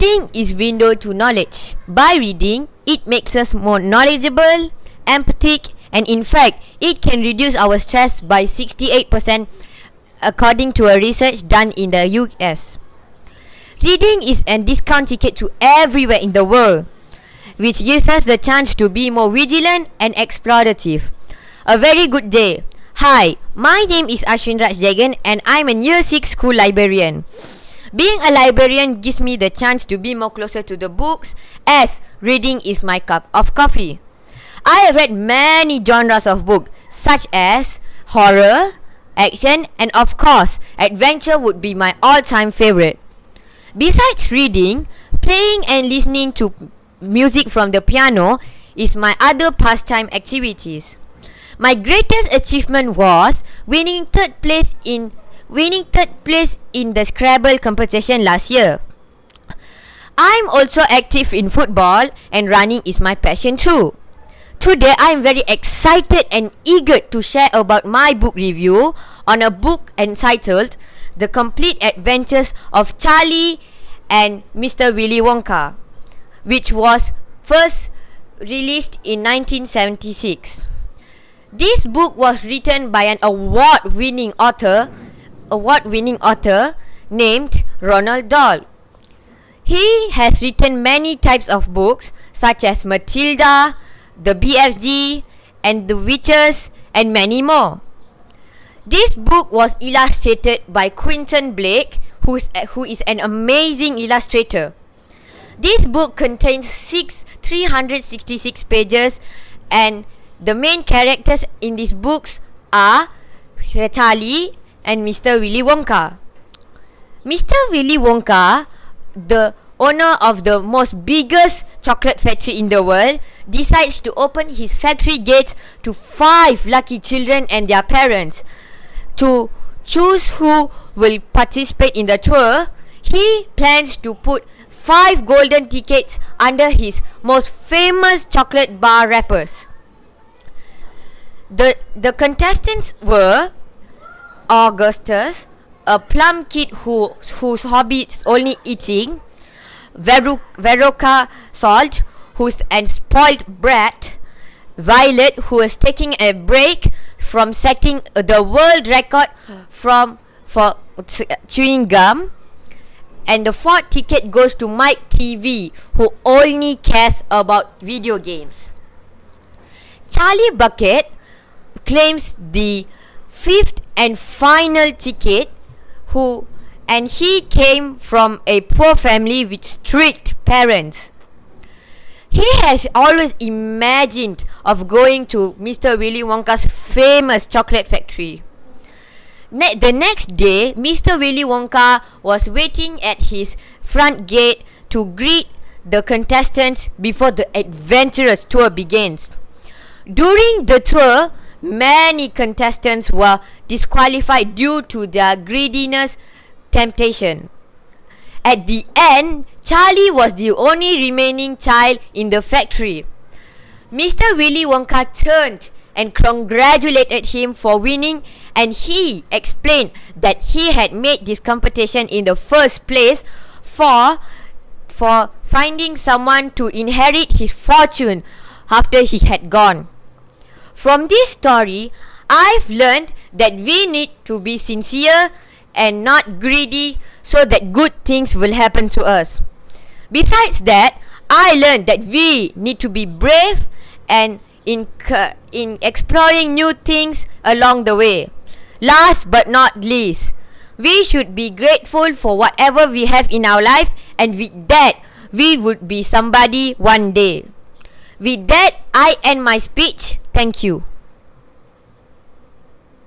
Reading is window to knowledge. By reading, it makes us more knowledgeable, empathic, and in fact, it can reduce our stress by 68% according to a research done in the US. Reading is a discount ticket to everywhere in the world, which gives us the chance to be more vigilant and explorative. A very good day. Hi, my name is ASHWIN Raj Jagan and I'm a Year 6 school librarian. Being a librarian gives me the chance to be more closer to the books, as reading is my cup of coffee. I have read many genres of books such as horror, action, and of course, adventure would be my all-time favorite. Besides reading, playing and listening to music from the piano is my other pastime activities. My greatest achievement was winning third place in the Scrabble competition last year. I'm also active in football and running is my passion too. Today I am very excited and eager to share about my book review on a book entitled The Complete Adventures of Charlie and Mr. Willy Wonka, which was first released in 1976. This book was written by an award-winning author named Roald Dahl. He has written many types of books such as Matilda, The BFG, and The Witches, and many more. This book was illustrated by Quentin Blake, who is an amazing illustrator. This book contains 366 pages, and the main characters in these books are Charlie and Mr. Willy Wonka. Mr. Willy Wonka, the owner of the most biggest chocolate factory in the world, decides to open his factory gates to 5 lucky children and their parents. To choose who will participate in the tour, he plans to put 5 golden tickets under his most famous chocolate bar wrappers. The contestants were Augustus, a plum kid whose hobby is only eating; Veronica Salt, who's a spoiled brat; Violet, who is taking a break from setting the world record for chewing gum; and the 4th ticket goes to Mike TV, who only cares about video games. Charlie Bucket claims the 5th and final ticket, and he came from a poor family with strict parents. He has always imagined of going to Mr. Willy Wonka's famous chocolate factory. The next day, Mr. Willy Wonka was waiting at his front gate to greet the contestants before the adventurous tour begins. During the tour, many contestants were disqualified due to their greediness temptation. At the end, Charlie was the only remaining child in the factory. Mr. Willy Wonka turned and congratulated him for winning, and he explained that he had made this competition in the first place for finding someone to inherit his fortune after he had gone. From this story, I've learned that we need to be sincere and not greedy so that good things will happen to us. Besides that, I learned that we need to be brave and in exploring new things along the way. Last but not least, we should be grateful for whatever we have in our life, and with that, we would be somebody one day. With that, I end my speech. Thank you.